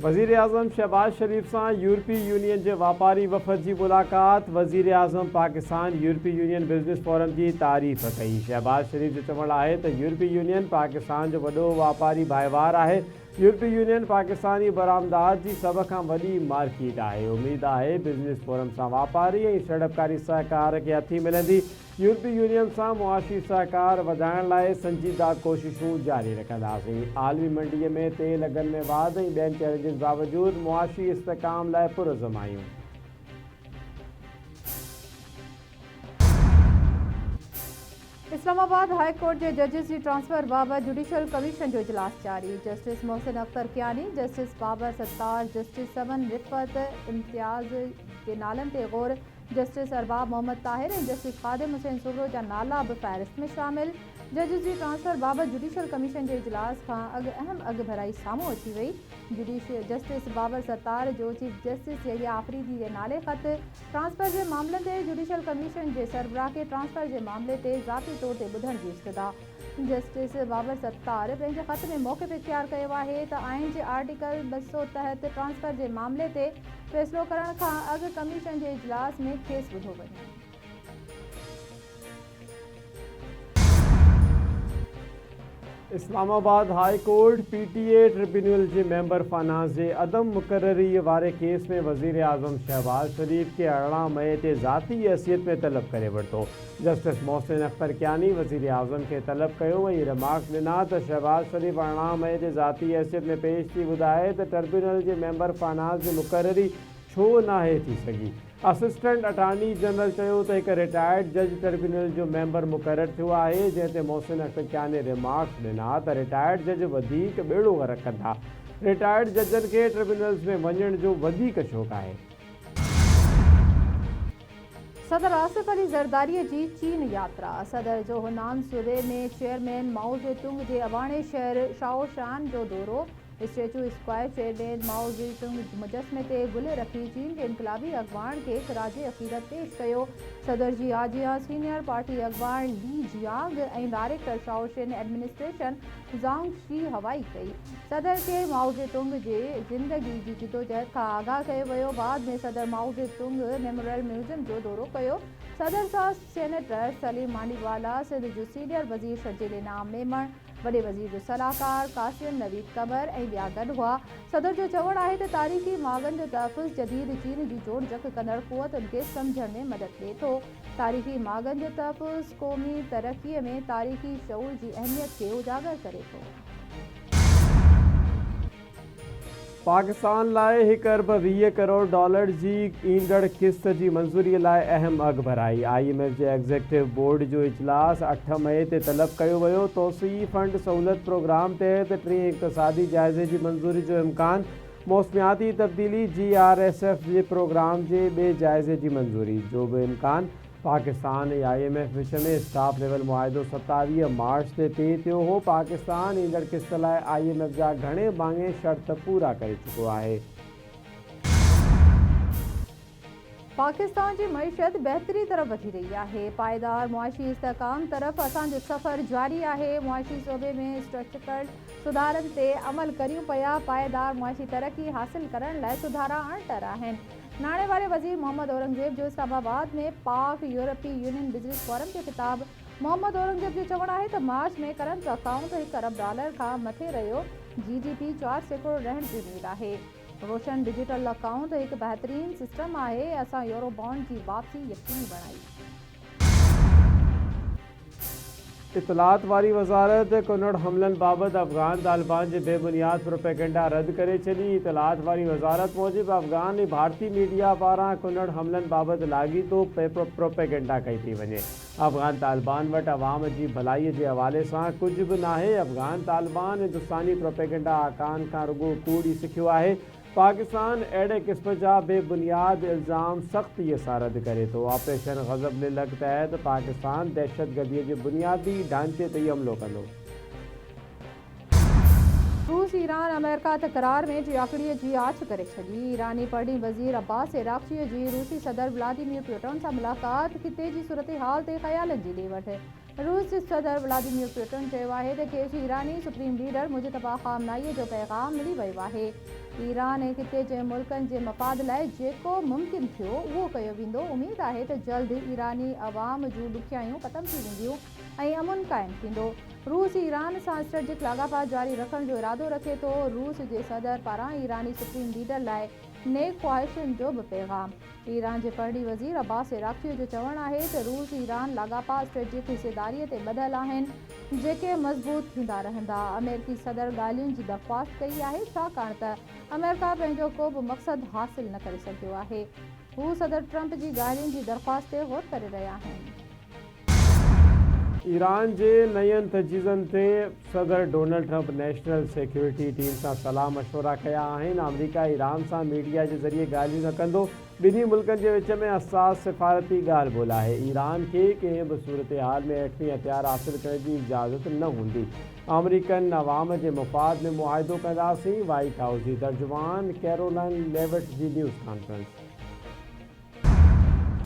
वज़ीर आज़म शहबाज शरीफ से यूरोपी यूनियन के वापारी वफ़द की मुलाकात। वज़ीर आज़म पाकिस्तान यूरोपी यूनियन बिज़नेस फोरम की तारीफ़ कई। शहबाज शरीफ जो चवण है तो यूरोपी यूनियन पाकिस्तान जो वॾो वापारी भाईवार है। यूरोपी यूनियन पाकिस्तानी बरामदात की सब का वही मार्केट है। उम्मीद है बिज़नेस फोरम से वापारी और सीड़पकारी सहकार के हथी मिलंदी। यूरोपी यूनियन से मुआशी सहकार वधाइण लाइ संजीदा कोशिशों जारी रखंदासीं। आलमी मंडी में तेल अघनि में वाध और ॿियनि चैलेंजिस बावजूद मुआशी इस्तेकाम लाइ पुरज़म आहियूं। इस्लामाबाद हाई कोर्ट के जजिस की ट्रांसफर बाबत जुडिशल कमीशन जो इजलास जारी। जस्टिस मोहसिन अख्तर कियानी, जस्टिस बाबर सत्तार, जस्टिस समन रिफ़त इम्तियाज़ के नालन ते गौर, जस्टिस अरबाब मोहम्मद ताहिर और जस्टिस खादिम हुसैन सुब्रो जा नाला भी फ़हरिस्त में शामिल। जजिस की ट्रांसफर बाबत जुडिशल कमीशन के इजलास का अहम अग भराई सामू अची वही। जस्टिस बाबर सत्तार जो चीफ जस्टिस यहिया आफरीदी के नाले ख़त ट्रांसफर के मामले से जुडिशल कमीशन के सरबराह के ट्रांसफर के मामले से ज़ाती तौर पर ॿुधण की इस्तदा। जस्टिस बाबर सत्तार पंहिंजे ख़त में मौक़िफ़ इख्तियार कयो आहे त आइन के आर्टिकल 200 तहत ट्रांसफर के मामले से फ़ैसिलो करण खां अॻु कमीशन के इजलास में केस ॿुधो वञे। Islamabad high court PTA tribunal के मेंबर फनाज के अदम मुकर्ररी वाले केस में वज़ीर आज़म शहबाज शरीफ के 18 मई ते ज़ाती हैसियत में तलब करे वरतो। जस्टिस मोहसिन अख्तर कियानी वज़ीर आज़म के तलब कयो और रिमार्क ॾिना तो शहबाज शरीफ 18 मई ते ज़ाती हैसियत में पेश थी ॿुधाए तो ट्रिब्यूनल के मेंबर फनाज की मुकर्ररी छो नाहे थी सघी। असिस्टेंट अटॉर्नी जनरल चयो तो एक रिटायर्ड जज ट्रिब्यूनल जो मेंबर मुक़रर थियो है, जैसे मोहसिन अख्तर कियानी रिमार्क्स ॾिना तो रिटायर्ड जज वधीक बेड़ो गर्क कंदा। रिटायर्ड जजन के ट्रिब्यूनल्स में वञण जो वधीक शौक़ है। सदर आसिफ अली ज़रदारी की चीन यात्रा। सदर जो हुनान सूबे में चेयरमैन माओ जेतुंग के अवाणे शहर शाओशान जो दौरो। स्टेचू स्क्वायर चेयरमैन माओ जेतुंग मुजस्मे ते गुल रखी चीन के इनकलाबी अगवान के खराज अक़ीदत पेश कयो। सदर जी आजिया सीनियर पार्टी अगवान ली जियांग और डायरेक्टर शाओशिन एडमिनिस्ट्रेशन ज़ांग शी हवाई कई। सदर के माओ जेतुंग के ज़िंदगी की जिदोजहद का आगाह किया वयो। बाद में सदर माओ जेतुंग मेमोरियल म्यूजियम जो दौरो कयो। सदर सां सेनेटर सलीम मांडीवाला, सिंध जो सीनियर वज़ीर शर्जील इनाम मेमण, वॾे वज़ीर जो सलाहकार कासिम नवीद कमर ऐं ॿिया गॾु हुआ। सदर जो चवण है तो तारीख़ी मागन जो तहफ़ुज़ जदीद चीन की जोड़ जक कंदड़ क़ुवत उनके समझण में मदद ॾिए थो। तारीख़ी मागन जो तहफ़ुज़ क़ौमी तरक्की में तारीख़ी शऊर की अहमियत के उजागर करे थो। पाकिस्तान लाइ $1 अरब 20 करोड़ जी ईंदड़ किस्त की मंजूरी लाइ अहम अग भराई। IMF के एग्जीक्यूटिव बोर्ड जो इजलास 8 मई ते तलब किया वो। तोसी फंड सहूलत प्रोग्राम तहत 3 इक़्तिसादी जायजे की मंजूरी जो इम्कान। मौसमियाती तब्दीली GRSF के प्रोग्राम के बे जायजे की मंजूरी जो भी इम्कान। पाकिस्तान और IMF विच में स्टाफ लेवल मुआहिदो 27 मार्च से तय थियो हो। पाकिस्तान ईंदड़ किस्त लाइ IMF जा घणे भाङे शर्त पूरा करे चुको है। पाकिस्तान की मईशत बेहतरी तरफ वधी रही है। पायदार मुआशी इस्तेकाम तरफ असो सफ़र जारी है। मुआशी शोबे में स्ट्रक्चरल सुधारन से अमल करूँ पया। पायदार मुआशी तरक्की हासिल करण लाइ सुधारा आणतर हैं। नाणे वाले वज़ीर मोहम्मद औरंगजेब जो इस्लामाबाद में पाक यूरोपी यूनियन बिजनेस फोरम के खिताब। मोहम्मद औरंगजेब जो चवण है तो मार्च में करंट अकाउंट $1 अरब का मथे रहियो। GDP 4% रहण की उम्मीद है। रोशन डिजिटल अकाउंट एक बेहतरीन सिस्टम है। असां यूरो बॉन्ड की वापसी यकीनी बनाई। इतलात वारी वज़ारत कुनड़ हमलन बाबत अफ़गान तालिबान के बेबुनियाद प्रोपेगेंडा रद्द करे छॾी। इतलात वारी वज़ारत मूजिब अफ़गान ऐं भारतीय मीडिया पारां कुनड़ हमलन बाबत लाॻीतो प्रोपेगेंडा कई थी वञे। अफ़गान तालिबान वटि अवाम की भलाई के हवाले से कुछ भी नाहे। अफ़गान तालिबान हिंदुस्तानी प्रोपेगेंडा आकान का रुगो कूड़ ही सिखियो है। पाकिस्तान अड़े किस्म जा बेबुनियाद इल्ज़ाम सख्ती से रद्द करे तो। ऑपरेशन ग़ज़ब लिलक तहत पाकिस्तान दहशतगर्दी के बुनियादी ढांचे ते हमलो कंदो। रूस ईरान अमेरिका तकरार में जियाकड़ी की आछ करे छड़ी। ईरानी परॾी वज़ीर अब्बास इराक़ची जी रूसी सदर व्लादिमीर पुतिन से मुलाकात। खिते की सूरत हाल ते ख़यालन की ॾे वठ। रूस जे सदर व्लादिमीर पुतिन चयो आहे त खेसि ईरानी सुप्रीम लीडर मुजतबा ख़ामनाई जो पैगाम मिली वियो आहे। ईरान ऐं खिते जे मुल्कनि जे मफ़ाद लाइ जेको मुमकिन थियो उहो कयो वेंदो। उमेद आहे त जल्द ईरानी अवाम जूं ॾुखियाइयूं ख़तम थी वेंदियूं ऐं अमुन क़ाइमु थींदो। रूस ईरान सां स्ट्रेटेजिक लाॻापा जारी रखण जो इरादो रखे थो। रूस जे सदर पारां ईरानी सुप्रीम लीडर लाइ नेक ख़्वाहिशुनि जो बि पैगाम। ईरान जे परॾी वज़ीर अब्बास इराक़ची जो चवणु आहे त रूस ईरान लाॻापा स्ट्रेटेजिक हिसेदारीअ ते ॿधल आहिनि जेके मज़बूत थींदा रहंदा। अमेरिकी सदर ॻाल्हियुनि जी दरख़्वास्त कई आहे छाकाणि त अमेरिका पंहिंजो को बि मक़सदु हासिल न करे सघियो आहे। हू सदर ट्रंप जी ॻाल्हियुनि जी दरख़्वास्त ते ग़ौर करे रहिया आहिनि। ईरान जे नयनि तजवीज़नि ते सदर Donald Trump national security team सां सलाह मशवरा कया आहिनि। अमरीका ईरान सां मीडिया जे ज़रिए ॻाल्हियूं न कंदो। ॿिन्ही मुल्कनि जे विच में हसास सिफ़ारती ॻाल्हि ॿोल आहे। ईरान खे कंहिं बि सूरत हाल में एटमी हथियार हासिल करण जी इजाज़त न हूंदी। अमरीकन अवाम जे मुफ़ाद में मुआहिदो कंदासीं। वाइट हाउस जी तर्जुमान कैरोलाइन लेविट जी न्यूज़ कॉन्फ्रेंस।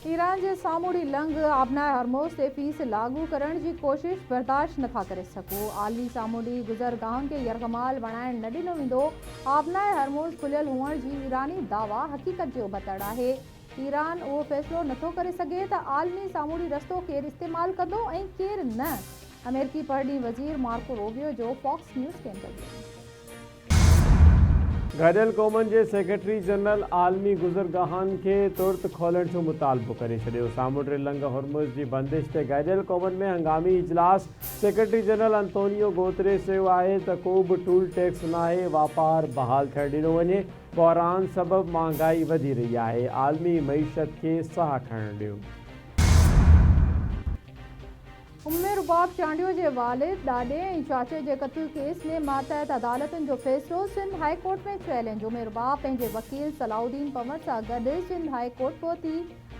ईरान जे सामूंडी लंघ आबनाए हरमोज़ ते फ़ीस लागू करण जी कोशिश बर्दाश्त नथा करे सघूं। आलमी सामूंडी गुज़रगाहुनि खे यरगमाल बणाइण न ॾिनो वेंदो। आबनाए हरमोज़ खुलियल हुअण जी ईरानी दावा हक़ीक़त जो बतड़ आहे। ईरान उहो फ़ैसिलो नथो करे सघे त आलमी सामूंडी रस्तो केरु इस्तेमालु कंदो ऐं केरु न। अमेरिकी परॾी वज़ीर मार्को रूबियो जो फॉक्स न्यूज़ खे इंटरव्यू। गॾियल क़ौमनि जे सेक्रेटरी जनरल आलमी गुज़रगाहनि खे तुर्त खोलण जो मुतालबो करे छॾियो। सामूंडी लंघ हरमुज़ जी बंदिश ते गॾियल क़ौमनि में हंगामी इजलास। सेक्रेटरी जनरल अंतोनियो गुतेरेस चयो आहे त को बि टूल टैक्स नाहे। वापार बहाल थियणु ॾिनो वञे। बहरान सबबि महांगाई वधी रही आहे। आलमी मईशत खे साह खणणु ॾियो। उम्मे रुबाब चांडियो जे वालिद ॾाॾे ऐं चाचे जे क़त्ल केस में मातहत अदालतुनि जो फ़ैसिलो सिंध हाई कोर्ट में चयल आहिनि। उम्मे रुबाब पंहिंजे वकील सलाउद्दीन पंवर सां गॾु सिंध हाई कोर्ट पहुती।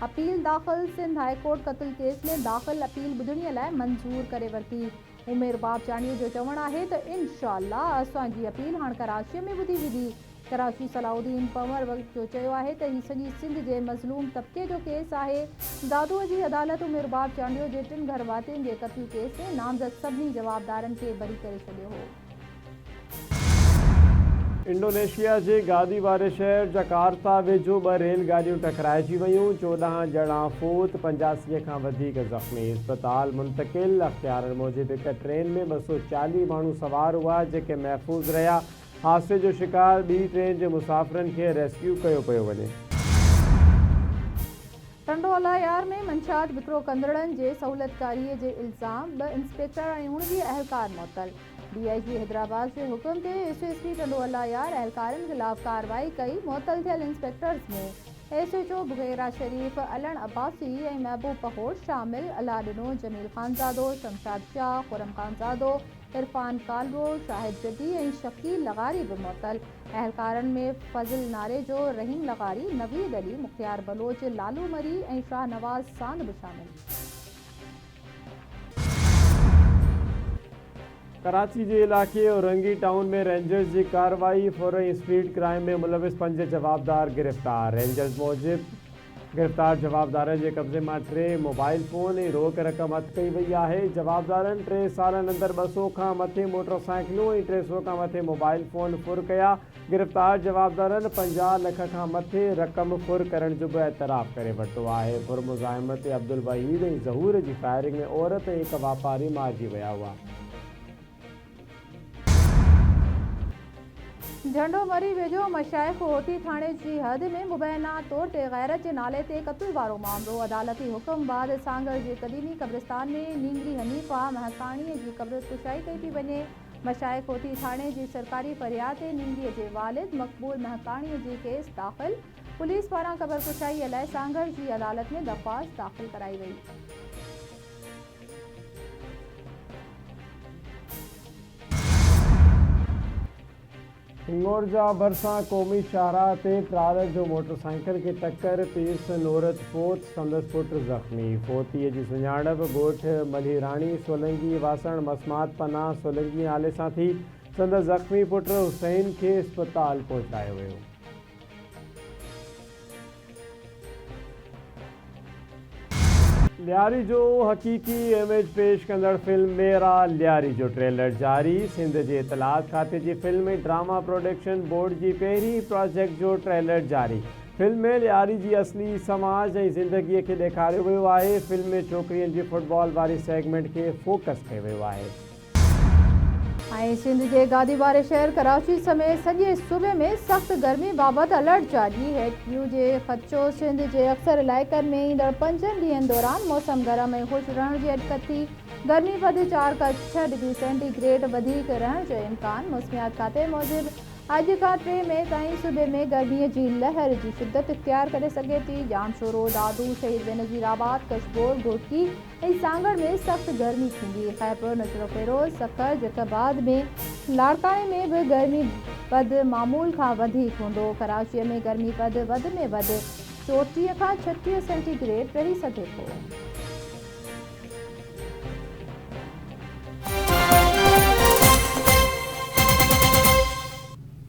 अपील दाख़िल सिंध हाई कोर्ट क़त्ल केस में दाख़िल अपील ॿुधणीअ लाइ मंज़ूर करे वरिती। उम्मे रुबाब चांडियो जो चवणु आहे त इनशाअल्लाह असांजी अपील हाणे कराचीअ में ॿुधी वेंदी। कराची सलाउद्दीन पंवर जो चयो आहे त हीउ सॼी सिंध जे मज़लूम तबिके जो केस आहे। दादूअ जी अदालत उम्मे रुबाब चांडियो जे 3 घर वातियुनि जे क़त्ल केस में नामज़द सभिनी जवाबदारनि खे बरी करे छॾियो हो। इंडोनेशिया जे गादी वारे शहर जकार्ता वेझो 2 रेलगाॾियूं टकराइजी वयूं। 14 ॼणा फोत, 85 खां वधीक ज़ख़्मी। इस्पताल मुंतक़िल। अख़्तियारनि मूजिबि हिक ट्रेन में 240 माण्हू सवार हुआ जेके महफ़ूज़ रहिया। हादसे जो शिकार ॿी ट्रेन जे मुसाफ़िरनि खे रेस्क्यू कयो पियो वञे। टंडो अलायार में मंशात विकिरो कंदड़नि जे सहूलियतकारीअ जे इल्ज़ाम 2 इंस्पेक्टर ऐं 19 अहलकार मुअतल। DIG हैदराबाद जे हुकुम ते SSP टंडो अलायार अहलकारनि ख़िलाफ़ कार्रवाई कई। मुअतल थियल इंस्पेक्टर्स में SHO बुग़ैरा शरीफ़, अलण अब्बासी ऐं महबूब पहोर शामिल। अलाडिनो, जमील ख़ानज़ादो, शमशाद शाह, खुरम ख़ानज़ादो, इरफान कालरो, शाहिद जदी ऐं शकील लगारी बि मुअतल। अहलकारनि में फज़िल नारेजो, रहीम लगारी, नवीद अली, मुख्तियार बलोच, लालू मरी ऐं शाहनवाज़ सांद बि शामिल। कराची जे इलाइक़े औरंगी टाउन में रेंजर्स जी कार्रवाई। फौरी स्पीड क्राइम में मुलविस 5 जवाबदार गिरफ़्तार। रेंजर्स मूजिबि गिरफ़्तार जवाबदारनि जे कब्ज़े मां 3 मोबाइल फ़ोन ऐं रोक रक़म हथ कई वई आहे। जवाबदारनि 3 सालनि अंदरि 200 खां मथे मोटरसाइकिलूं ऐं 300 खां मथे मोबाइल फ़ोन फुर कया। गिरफ़्तार जवाबदारनि 50 लख खां मथे रक़म फुर करण जो बि एतराफ़ करे वरितो आहे। फुर मुज़ाहिमत अब्दुल वहीद ऐं ज़हूर जी फायरिंग में औरत ऐं हिक वापारी मारिजी विया हुआ। झंडो मरी वेझो मशाइख़ होती थाणे जी हद में मुबैना तौर ते गैरत जे नाले ते क़त्ल वारो मामलो। अदालती हुकुम बाद सांगर जे क़दीमी क़ब्रिस्तान में नींगरी हनीफ़ा महकाणीअ जी क़ब्र कुशाई कई थी वञे। मशाइख़ होती थाणे जी सरकारी फ़रियाद ते नींगरीअ जे वालिद मक़बूल महकाणीअ जी केस दाख़िल। पुलिस पारां क़ब्र कुशाईअ लाइ सांगर जी अदालत में दरख़्वास्त दाख़िल कराई वई। हिंगोर जा भरिसां क़ौमी शाहराह ते ट्रालर जो मोटरसाइकिल खे टक्कर। पीरस नूरत फोत, संदसि पुटु ज़ख़्मी। फोतीअ जी सुञाणप ॻोठु मल्हीराणी सोलंगी वासण मसमात पनाह सोलंगी नाले सां थी। संदसि ज़ख़्मी पुटु हुसैन खे इस्पताल पहुचायो वियो। लियारी जो हक़ीक़ी इमेज पेश कंदड़ फिल्म मेरा लियारी जो ट्रेलर जारी। सिंध जे इतलात खाते जी फिल्म में ड्रामा प्रोडक्शन बोर्ड जी पहिरीं प्रोजेक्ट जो ट्रेलर जारी। फिल्म में लियारी जी असली समाज ऐं ज़िंदगीअ खे ॾेखारियो वियो आहे। फिल्म में छोकिरियुनि जी फुटबॉल वारी सेगमेंट खे फोकस कयो वियो आहे। ऐं सिंध जे गादी वारे शहर कराची समेत सॼे सूबे में सख़्त गर्मी बाबति अलर्ट जारी। हेठियूं जे ख़दशो सिंध जे अक्सर इलाइक़नि में ईंदड़ 5 ॾींहंनि दौरान मौसम गरम ऐं ख़ुशि रहण जी अटकत थी। गर्मी वधि 4 खां 6 डिग्री सेंटीग्रेड वधीक रहण जो इम्कान। मौसमियात खाते मूजिबि अॼु खां 3 मई ताईं सूबे में गर्मीअ जी लहर जी शिदत इख्तियार करे सघे थी। जामशोरो, दादू, शहीद बेनज़ीराबाद, कशबोर, घोटकी ऐं सांगड़ में सख़्त गर्मी थींदी। खैबर, नजरो फेरोज़, सखर, जैकबाद में लाड़काने में भी गर्मी पद मामूल खां वधीक हूंदो। कराचीअ में गर्मी पद वधि में वधि 34 खां 36 सेंटीग्रेड रही सघे थो।